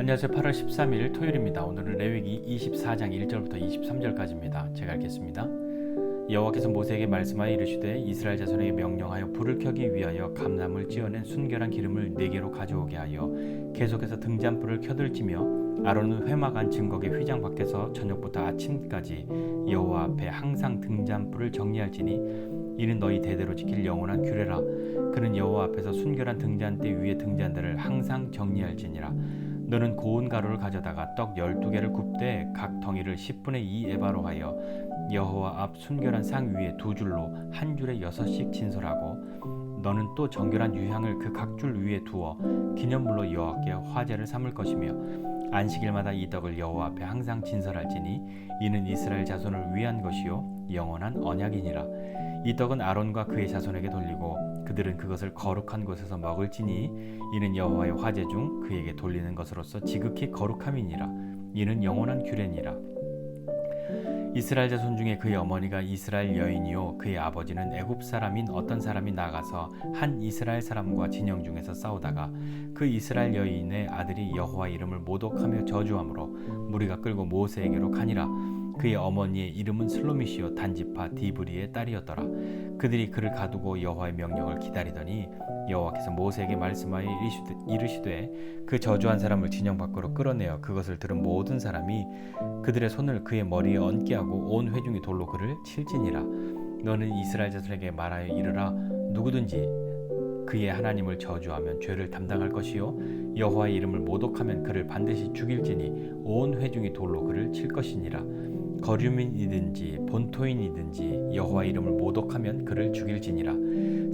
안녕하세요. 8월 13일 토요일입니다. 오늘은 레위기 24장 1절부터 23절까지입니다. 제가 읽겠습니다. 여호와께서 모세에게 말씀하여 이르시되 이스라엘 자손에게 명령하여 불을 켜기 위하여 감람을 찧어낸 순결한 기름을 4개로 가져오게 하여 계속해서 등잔불을 켜들지며 아론은 회막안 증거계 휘장 밖에서 저녁부터 아침까지 여호와 앞에 항상 등잔불을 정리할지니 이는 너희 대대로 지킬 영원한 규례라. 그는 여호와 앞에서 순결한 등잔대 위에 등잔대를 항상 정리할지니라. 너는 고운 가루를 가져다가 떡 12개를 굽되 각 덩이를 10분의 2 에바로 하여 여호와 앞 순결한 상 위에 2줄로 한 줄에 6씩 진설하고 너는 또 정결한 유향을 그 각 줄 위에 두어 기념물로 여호와께 화제를 삼을 것이며 안식일마다 이 떡을 여호와 앞에 항상 진설할지니 이는 이스라엘 자손을 위한 것이요 영원한 언약이니라. 이 떡은 아론과 그의 자손에게 돌리고 그들은 그것을 거룩한 곳에서 먹을지니 이는 여호와의 화제 중 그에게 돌리는 것으로서 지극히 거룩함이니라. 이는 영원한 규례니라. 이스라엘 자손 중에 그의 어머니가 이스라엘 여인이요 그의 아버지는 애굽 사람인 어떤 사람이 나가서 한 이스라엘 사람과 진영 중에서 싸우다가 그 이스라엘 여인의 아들이 여호와 이름을 모독하며 저주함으로 무리가 끌고 모세에게로 가니라. 그의 어머니의 이름은 슬로미시요 단지파 디브리의 딸이었더라. 그들이 그를 가두고 여호와의 명령을 기다리더니 여호와께서 모세에게 말씀하여 이르시되 그 저주한 사람을 진영 밖으로 끌어내어 그것을 들은 모든 사람이 그들의 손을 그의 머리에 얹게 하고 온 회중이 돌로 그를 칠지니라. 너는 이스라엘 자손에게 말하여 이르라. 누구든지 그의 하나님을 저주하면 죄를 담당할 것이요 여호와의 이름을 모독하면 그를 반드시 죽일지니 온 회중이 돌로 그를 칠 것이니라. 거류민이든지 본토인이든지 여호와 이름을 모독하면 그를 죽일지니라.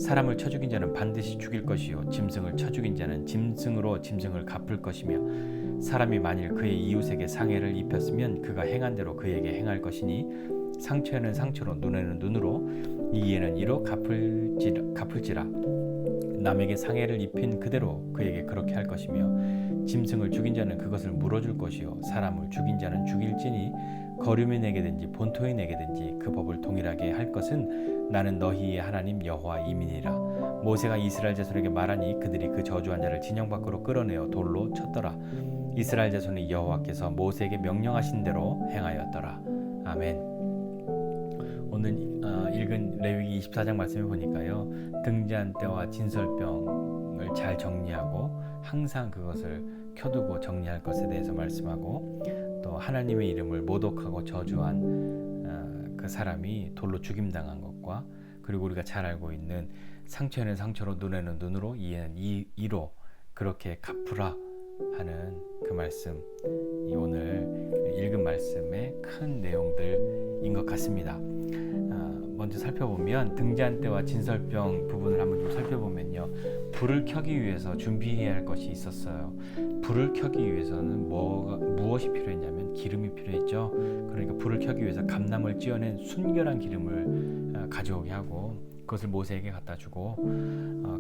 사람을 쳐 죽인 자는 반드시 죽일 것이요 짐승을 쳐 죽인 자는 짐승으로 짐승을 갚을 것이며 사람이 만일 그의 이웃에게 상해를 입혔으면 그가 행한 대로 그에게 행할 것이니 상처에는 상처로 눈에는 눈으로 이에는 이로 갚을지라. 남에게 상해를 입힌 그대로 그에게 그렇게 할 것이며 짐승을 죽인 자는 그것을 물어줄 것이요 사람을 죽인 자는 죽일지니 거류민에게든지 본토인에게든지 그 법을 동일하게 할 것은 나는 너희의 하나님 여호와이니라. 모세가 이스라엘 자손에게 말하니 그들이 그 저주한 자를 진영 밖으로 끌어내어 돌로 쳤더라. 이스라엘 자손이 여호와께서 모세에게 명령하신 대로 행하였더라. 아멘. 오늘 읽은 레위기 24장 말씀을 보니까요, 등잔대와 진설병을 잘 정리하고 항상 그것을 켜두고 정리할 것에 대해서 말씀하고, 또 하나님의 이름을 모독하고 저주한 그 사람이 돌로 죽임당한 것과, 그리고 우리가 잘 알고 있는 상처에는 상처로 눈에는 눈으로 이에는 이로 그렇게 갚으라 하는 그 말씀, 이 오늘 읽은 말씀의 큰 내용들인 것 같습니다. 먼저 살펴보면 등잔대와 진설병 부분을 한번 좀 살펴보면요, 불을 켜기 위해서 준비해야 할 것이 있었어요. 불을 켜기 위해서는 무엇이 필요했냐면 기름이 필요했죠. 그러니까 불을 켜기 위해서 감람을 찧어낸 순결한 기름을 가져오게 하고 그것을 모세에게 갖다 주고,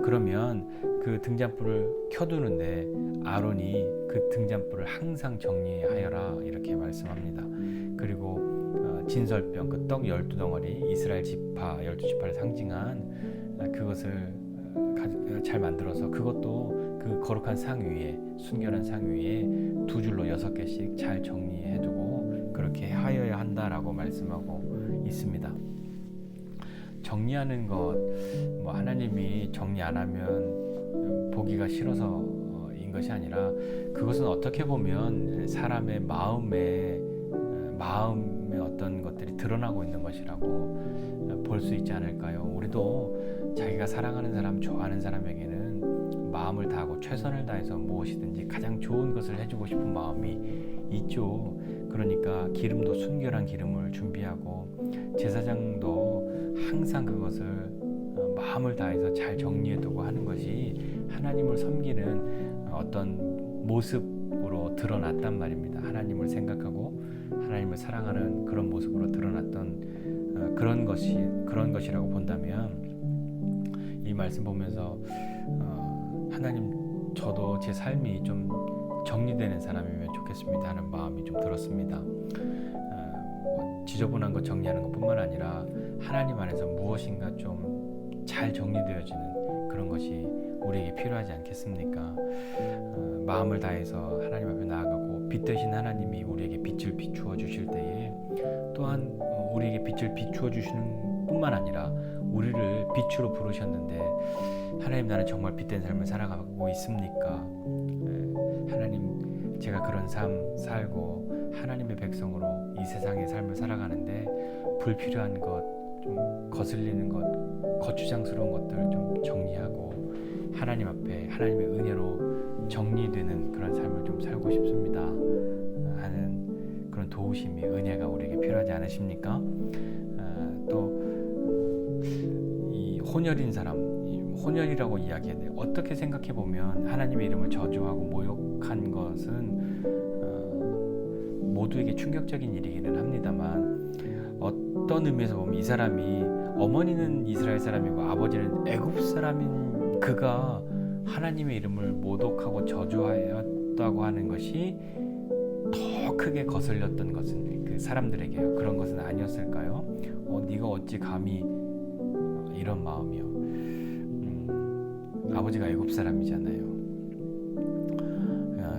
그러면 그 등잔불을 켜두는데 아론이 그 등잔불을 항상 정리하여라 이렇게 말씀합니다. 그리고 진설병, 그 떡 12덩어리, 이스라엘 지파 12지파를 상징한 그것을 잘 만들어서 그것도 그 거룩한 상 위에, 순결한 상 위에 2줄로 6개씩 잘 정리해두고 그렇게 하여야 한다라고 말씀하고 있습니다. 정리하는 것, 하나님이 정리 안 하면 보기가 싫어서인 것이 아니라 그것은 어떻게 보면 사람의 마음에 어떤 것들이 드러나고 있는 것이라고 볼 수 있지 않을까요? 우리도 자기가 사랑하는 사람, 좋아하는 사람에게는 마음을 다하고 최선을 다해서 무엇이든지 가장 좋은 것을 해주고 싶은 마음이 있죠. 그러니까 기름도 순결한 기름을 준비하고 제사장도 항상 그것을 마음을 다해서 잘 정리해두고 하는 것이 하나님을 섬기는 어떤 모습으로 드러났단 말입니다. 하나님을 생각하고 하나님을 사랑하는 그런 모습으로 드러났던 그런 것이라고 본다면, 이 말씀 보면서 하나님, 저도 제 삶이 좀 정리되는 사람이면 좋겠습니다 하는 마음이 좀 들었습니다. 지저분한 것 정리하는 것뿐만 아니라 하나님 안에서 무엇인가 좀 잘 정리되어지는 그런 것이 우리에게 필요하지 않겠습니까? 마음을 다해서 하나님 앞에 나아가고 빛 되신 하나님이 우리에게 빛을 비추어 주실 때에 또한 우리에게 빛을 비추어 주시는 뿐만 아니라 우리를 빛으로 부르셨는데 하나님, 나는 정말 빛된 삶을 살아가고 있습니까? 하나님, 제가 그런 삶 살고 하나님의 백성으로 이 세상의 삶을 살아가는데 불필요한 것, 좀 거슬리는 것, 거추장스러운 것들을 좀 정리하고 하나님 앞에 하나님의 은혜로 정리되는 그런 삶을 좀 살고 싶습니다 하는 그런 도우심이, 은혜가 우리에게 필요하지 않으십니까? 또 이 혼혈인 사람, 혼혈이라고 이야기했는데 어떻게 생각해 보면 하나님의 이름을 저주하고 모욕한 것은 모두에게 충격적인 일이기는 합니다만, 어떤 의미에서 보면 이 사람이, 어머니는 이스라엘 사람이고 아버지는 애굽 사람인 그가 하나님의 이름을 모독하고 저주하였다고 하는 것이 더 크게 거슬렸던 것은 그 사람들에게요. 그런 것은 아니었을까요? 네가 어찌 감히 이런 마음이요. 아버지가 애굽 사람이잖아요.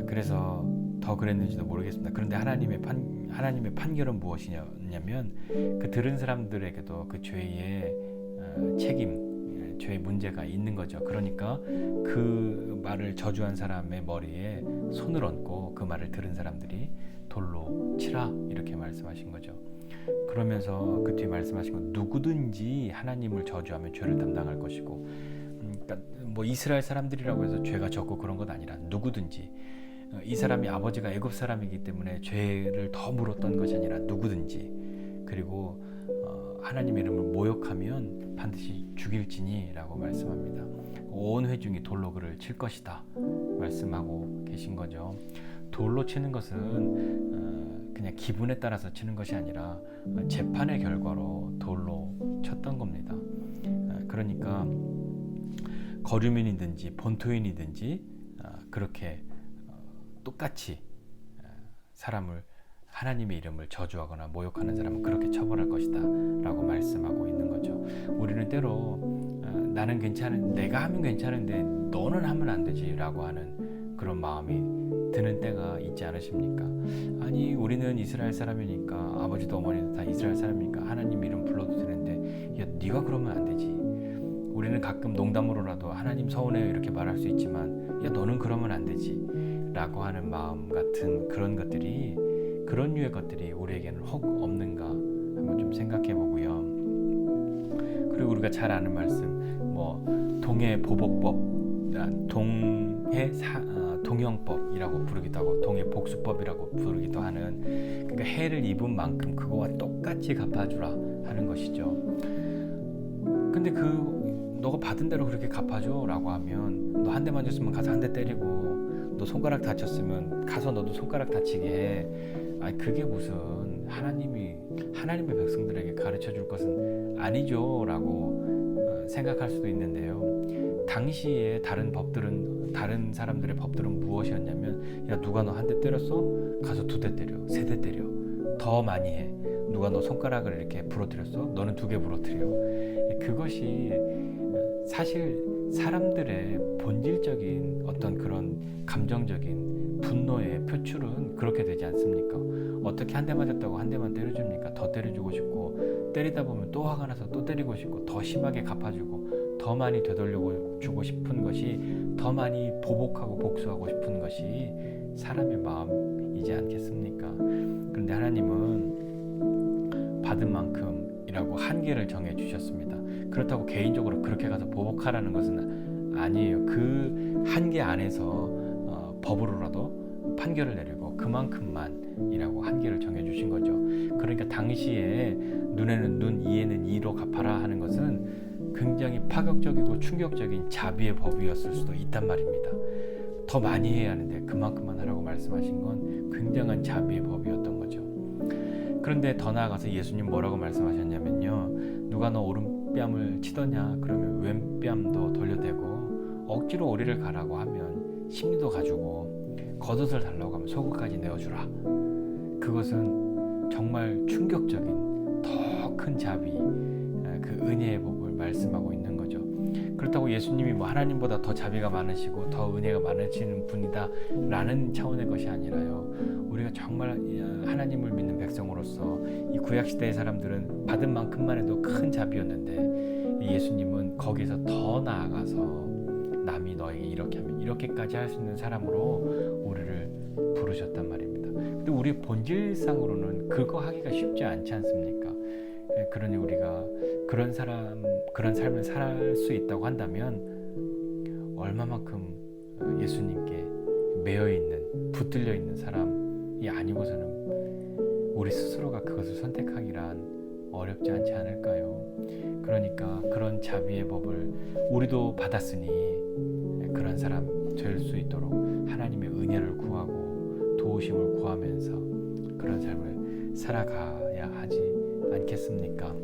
그래서 더 그랬는지도 모르겠습니다. 그런데 하나님의 판결은 무엇이냐면 그 들은 사람들에게도 그 죄의 책임, 죄의 문제가 있는 거죠. 그러니까 그 말을 저주한 사람의 머리에 손을 얹고 그 말을 들은 사람들이 돌로 치라, 이렇게 말씀하신 거죠. 그러면서 그 뒤에 말씀하신 건 누구든지 하나님을 저주하면 죄를 담당할 것이고, 그러니까 뭐 이스라엘 사람들이라고 해서 죄가 적고 그런 건 아니라 누구든지, 이 사람이 아버지가 애굽 사람이기 때문에 죄를 더 물었던 것이 아니라 누구든지, 그리고 하나님의 이름을 모욕하면 반드시 죽일지니라고 말씀합니다. 온 회중이 돌로 그를 칠 것이다 말씀하고 계신 거죠. 돌로 치는 것은 그냥 기분에 따라서 치는 것이 아니라 재판의 결과로 돌로 쳤던 겁니다. 그러니까 거류민이든지 본토인이든지 그렇게 똑같이 사람을, 하나님의 이름을 저주하거나 모욕하는 사람은 그렇게 처벌할 것이다 라고 말씀하고 있는 거죠. 우리는 때로 나는 내가 하면 괜찮은데 너는 하면 안 되지 라고 하는 그런 마음이 드는 때가 있지 않으십니까? 아니, 우리는 이스라엘 사람이니까, 아버지도 어머니도 다 이스라엘 사람이니까 하나님 이름 불러도 되는데 야, 네가 그러면 안 되지. 우리는 가끔 농담으로라도 하나님 서운해요 이렇게 말할 수 있지만, 야, 너는 그러면 안 되지 라고 하는 마음 같은 그런 것들이, 그런 류의 것들이 우리에게는 혹 없는가 한번 좀 생각해 보고요. 그리고 우리가 잘 아는 말씀, 뭐 동해 보복법, 동형법이라고 부르기도 하고 동해 복수법이라고 부르기도 하는, 그러니까 해를 입은 만큼 그거와 똑같이 갚아주라 하는 것이죠. 근데 너가 받은 대로 그렇게 갚아줘 라고 하면, 너 한 대 맞았으면 가서 한 대 때리고, 너 손가락 다쳤으면 가서 너도 손가락 다치게 해. 아니, 그게 무슨 하나님의 백성들에게 가르쳐 줄 것은 아니죠 라고 생각할 수도 있는데요. 당시에 다른 사람들의 법들은 무엇이었냐면, 야, 누가 너 한 대 때렸어? 가서 2대 때려, 3대 때려, 더 많이 해. 누가 너 손가락을 이렇게 부러뜨렸어? 너는 2개 부러뜨려. 그것이 사실 사람들의 본질적인 어떤 그런 감정적인 분노의 표출은 그렇게 되지 않습니까? 어떻게 한 대 맞았다고 한 대만 때려줍니까? 더 때려주고 싶고, 때리다 보면 또 화가 나서 또 때리고 싶고, 더 심하게 갚아주고, 더 많이 되돌려주고 싶은 것이, 더 많이 보복하고 복수하고 싶은 것이 사람의 마음이지 않겠습니까? 그런데 하나님은 받은 만큼이라고 한계를 정해 주셨습니다. 그렇다고 개인적으로 그렇게 가서 보복하라는 것은 아니에요. 그 한계 안에서 법으로라도 판결을 내리고 그만큼만이라고 한계를 정해주신 거죠. 그러니까 당시에 눈에는 눈, 이에는 이로 갚아라 하는 것은 굉장히 파격적이고 충격적인 자비의 법이었을 수도 있단 말입니다. 더 많이 해야 하는데 그만큼만 하라고 말씀하신 건 굉장한 자비의 법이었던 거죠. 그런데 더 나아가서 예수님 뭐라고 말씀하셨냐면요, 누가 너 오른뺨을 치더냐 그러면 왼뺨도 돌려대고, 억지로 오리를 가라고 하면 심리도 가지고, 겉옷을 달라고 하면 속옷까지 내어주라. 그것은 정말 충격적인 더 큰 자비, 그 은혜의 법을 말씀하고 있는 거죠. 그렇다고 예수님이 뭐 하나님보다 더 자비가 많으시고 더 은혜가 많으시는 분이다 라는 차원의 것이 아니라요, 우리가 정말 하나님을 믿는 백성으로서 이 구약시대의 사람들은 받은 만큼만 해도 큰 자비였는데, 예수님은 거기서 더 나아가서 남이 너에게 이렇게 하면 이렇게까지 할 수 있는 사람으로 우리를 부르셨단 말입니다. 근데 우리 본질상으로는 그거 하기가 쉽지 않지 않습니까? 그러니 우리가 그런 삶을 살 수 있다고 한다면 얼마만큼 예수님께 매여 있는, 붙들려 있는 사람이 아니고서는 우리 스스로가 그것을 선택하기란 어렵지 않지 않을까요? 그러니까 그런 자비의 법을 우리도 받았으니 그런 사람 될 수 있도록 하나님의 은혜를 구하고 도우심을 구하면서 그런 삶을 살아가야 하지 않겠습니까?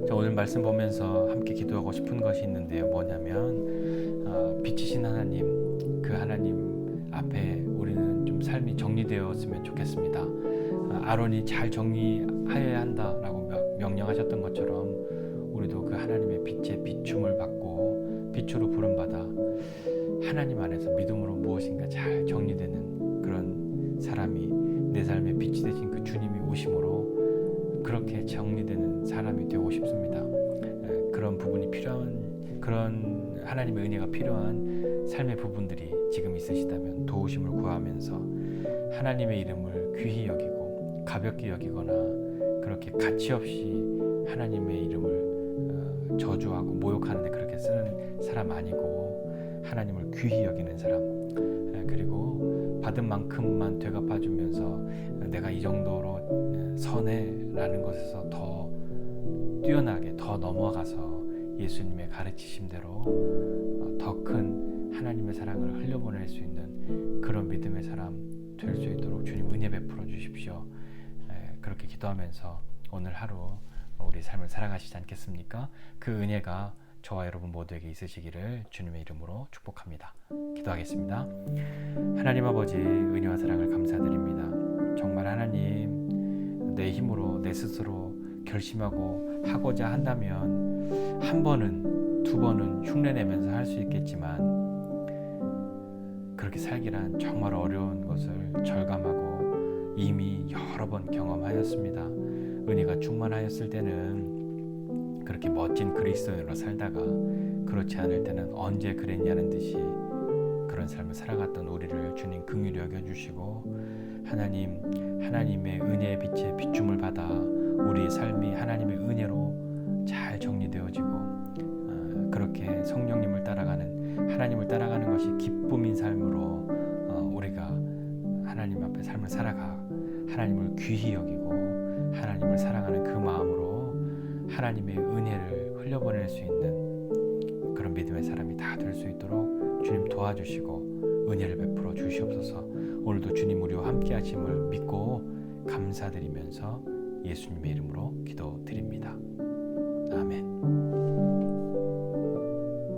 자, 오늘 말씀 보면서 함께 기도하고 싶은 것이 있는데요. 뭐냐면 빛이신 하나님, 그 하나님 앞에 우리는 좀 삶이 정리되었으면 좋겠습니다. 아론이 잘 정리하여야 한다라고 명령하셨던 것처럼 우리도 그 하나님의 빛의 비춤을 받고 빛으로 부름받아 하나님 안에서 믿음으로 무엇인가 잘 정리되는 그런 사람이, 내 삶의 빛이 되신 그 주님이 오심으로 그렇게 정리되는 사람이 되고 싶습니다. 그런 부분이 필요한, 그런 하나님의 은혜가 필요한 삶의 부분들이 지금 있으시다면 도우심을 구하면서 하나님의 이름을 귀히 여기고 가볍게 여기거나 그렇게 가치 없이 하나님의 이름을 저주하고 모욕하는데 그렇게 쓰는 사람 아니고, 하나님을 귀히 여기는 사람, 그리고 받은 만큼만 되갚아주면서 내가 이 정도로 선해라는 것에서 더 뛰어나게 더 넘어가서 예수님의 가르치심대로 더 큰 하나님의 사랑을 흘려보낼 수 있는 그런 믿음의 사람 될 수 있도록 주님 은혜 베풀어 주십시오. 그렇게 기도하면서 오늘 하루 우리 삶을 살아가시지 않겠습니까? 그 은혜가 저와 여러분 모두에게 있으시기를 주님의 이름으로 축복합니다. 기도하겠습니다. 하나님 아버지, 은혜와 사랑을 감사드립니다. 정말 하나님, 내 힘으로 내 스스로 결심하고 하고자 한다면 한 번은, 두 번은 흉내내면서 할 수 있겠지만 그렇게 살기란 정말 어려운 것을 절감하고 이미 여러 번 경험하였습니다. 은혜가 충만하였을 때는 그렇게 멋진 그리스도인으로 살다가 그렇지 않을 때는 언제 그랬냐는 듯이 그런 삶을 살아갔던 우리를 주님 긍휼히 여겨주시고, 하나님, 하나님의 은혜의 빛에 비춤을 받아 우리의 삶이 하나님의 은혜로 잘 정리되어지고 그렇게 성령님을 따라가는, 하나님을 따라가는 것이 기쁨인 삶으로 우리가 하나님 앞에 삶을 살아가 하나님을 귀히 여기고 하나님을 사랑하는 그 마음으로 하나님의 은혜를 흘려보낼 수 있는 그런 믿음의 사람이 다 될 수 있도록 주님 도와주시고 은혜를 베풀어 주시옵소서. 오늘도 주님 우리와 함께 하심을 믿고 감사드리면서 예수님의 이름으로 기도드립니다. 아멘.